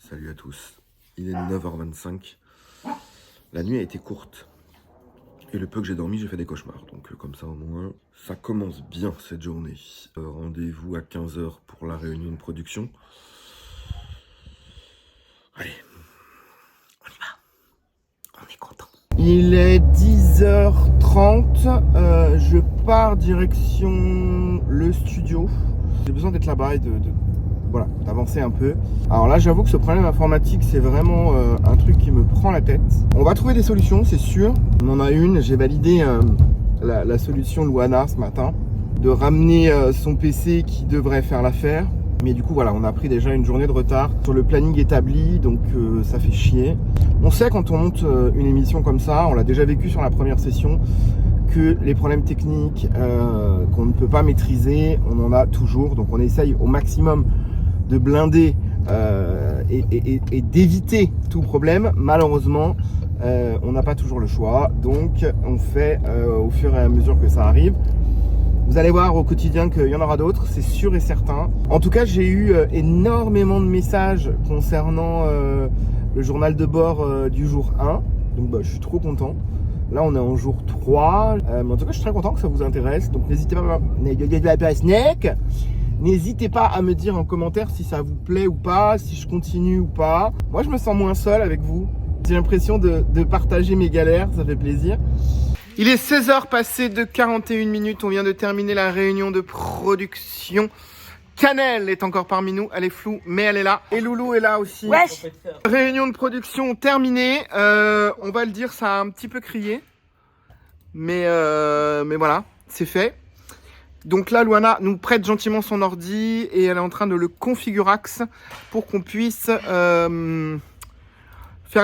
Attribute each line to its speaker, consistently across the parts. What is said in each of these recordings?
Speaker 1: Salut à tous. Il est 9h25. La nuit a été courte. Et le peu que j'ai dormi, j'ai fait des cauchemars. Donc comme ça au moins, ça commence bien cette journée. Rendez-vous à 15h pour la réunion de production. Allez, on y va. On est content. Il est 10h30. Je pars direction le studio. J'ai besoin d'être là-bas et voilà, d'avancer un peu. Alors là, j'avoue que ce problème informatique, c'est vraiment un truc qui me prend la tête. On va trouver des solutions, c'est sûr. On en a une. J'ai validé la solution Luana ce matin, de ramener son PC qui devrait faire l'affaire. Mais du coup, voilà, on a pris déjà une journée de retard sur le planning établi, donc ça fait chier. On sait quand on monte une émission comme ça, on l'a déjà vécu sur la première session, que les problèmes techniques qu'on ne peut pas maîtriser, on en a toujours. Donc on essaye au maximum de blinder et d'éviter tout problème. Malheureusement, on n'a pas toujours le choix. Donc on fait au fur et à mesure que ça arrive. Vous allez voir au quotidien qu'il y en aura d'autres, c'est sûr et certain. En tout cas, j'ai eu énormément de messages concernant le journal de bord du jour 1. Donc je suis trop content. Là, on est en jour 3. Mais en tout cas, je suis très content que ça vous intéresse. Donc n'hésitez pas à me dire en commentaire si ça vous plaît ou pas, si je continue ou pas. Moi, je me sens moins seul avec vous. J'ai l'impression de partager mes galères, ça fait plaisir. Il est 16h passé de 41 minutes. On vient de terminer la réunion de production. Cannelle est encore parmi nous. Elle est floue, mais elle est là. Et Loulou est là aussi.
Speaker 2: Wesh.
Speaker 1: Réunion de production terminée. On va le dire, ça a un petit peu crié. Mais voilà, c'est fait. Donc là, Luana nous prête gentiment son ordi et elle est en train de le configurax pour qu'on puisse faire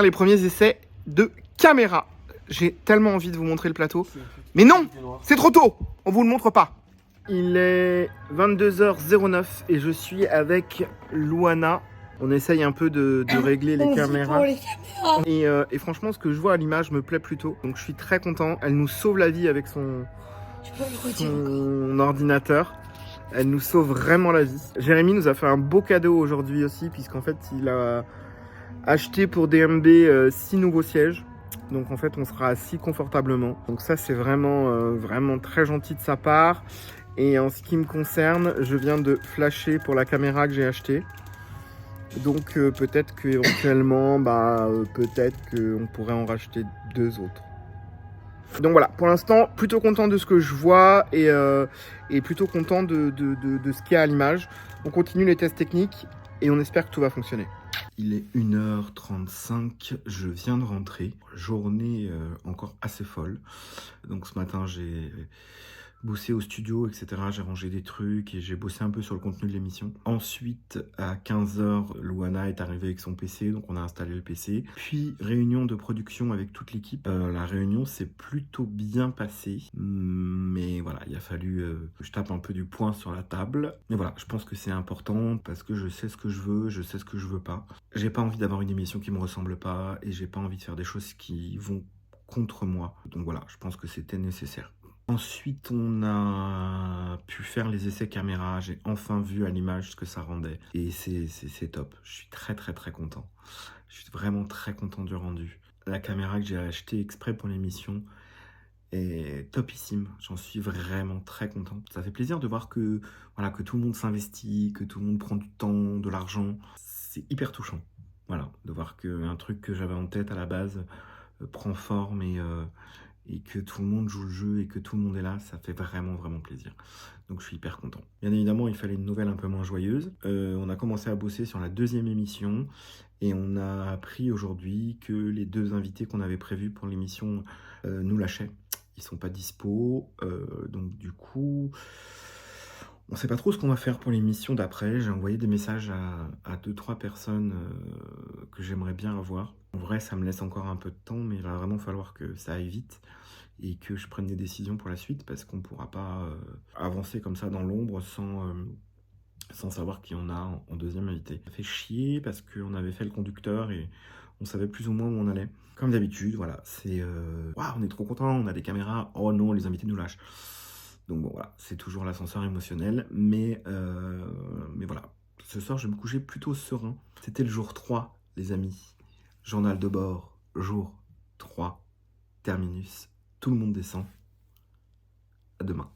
Speaker 1: les premiers essais de caméra. J'ai tellement envie de vous montrer le plateau. Mais non, c'est trop tôt. On vous le montre pas. Il est 22h09 et je suis avec Luana. On essaye un peu de régler les caméras. Et franchement, ce que je vois à l'image me plaît plutôt. Donc je suis très content. Elle nous sauve la vie avec son ordinateur. Elle nous sauve vraiment la vie. Jérémy nous a fait un beau cadeau aujourd'hui aussi, puisqu'en fait, il a acheté pour DMB 6 nouveaux sièges. Donc en fait, on sera assis confortablement. Donc ça, c'est vraiment très gentil de sa part. Et en ce qui me concerne, je viens de flasher pour la caméra que j'ai achetée. Donc peut-être qu'éventuellement, peut-être qu'on pourrait en racheter 2 autres. Donc voilà, pour l'instant, plutôt content de ce que je vois et plutôt content de ce qu'il y a à l'image. On continue les tests techniques et on espère que tout va fonctionner. Il est 1h35, je viens de rentrer. Journée encore assez folle. Donc ce matin, j'ai bossé au studio, etc. J'ai rangé des trucs et j'ai bossé un peu sur le contenu de l'émission. Ensuite, à 15h, Luana est arrivée avec son PC, donc on a installé le PC. Puis, réunion de production avec toute l'équipe. La réunion s'est plutôt bien passée, mais voilà, il a fallu que je tape un peu du poing sur la table. Mais voilà, je pense que c'est important parce que je sais ce que je veux, je sais ce que je veux pas. J'ai pas envie d'avoir une émission qui me ressemble pas et j'ai pas envie de faire des choses qui vont contre moi. Donc voilà, je pense que c'était nécessaire. Ensuite, on a pu faire les essais caméra. J'ai enfin vu à l'image ce que ça rendait. Et c'est top. Je suis très content. Je suis vraiment très content du rendu. La caméra que j'ai achetée exprès pour l'émission est topissime. J'en suis vraiment très content. Ça fait plaisir de voir que, voilà, que tout le monde s'investit, que tout le monde prend du temps, de l'argent. C'est hyper touchant. Voilà, de voir qu'un truc que j'avais en tête à la base prend forme et que tout le monde joue le jeu et que tout le monde est là, ça fait vraiment plaisir. Donc je suis hyper content. Bien évidemment, il fallait une nouvelle un peu moins joyeuse. On a commencé à bosser sur la 2e émission et on a appris aujourd'hui que les 2 invités qu'on avait prévus pour l'émission nous lâchaient. Ils sont pas dispo, donc du coup, on sait pas trop ce qu'on va faire pour l'émission d'après. J'ai envoyé des messages à 2-3 personnes que j'aimerais bien avoir. En vrai, ça me laisse encore un peu de temps, mais il va vraiment falloir que ça aille vite et que je prenne des décisions pour la suite parce qu'on ne pourra pas avancer comme ça dans l'ombre sans savoir qui on a en 2e invité. Ça fait chier parce qu'on avait fait le conducteur et on savait plus ou moins où on allait. Comme d'habitude, voilà, c'est waouh, on est trop content, on a des caméras, oh non, les invités nous lâchent. Donc bon, voilà, c'est toujours l'ascenseur émotionnel, mais voilà, Ce soir, je vais me coucher plutôt serein. C'était le jour 3, les amis. Journal de bord, jour 3, terminus. Tout le monde descend. À demain.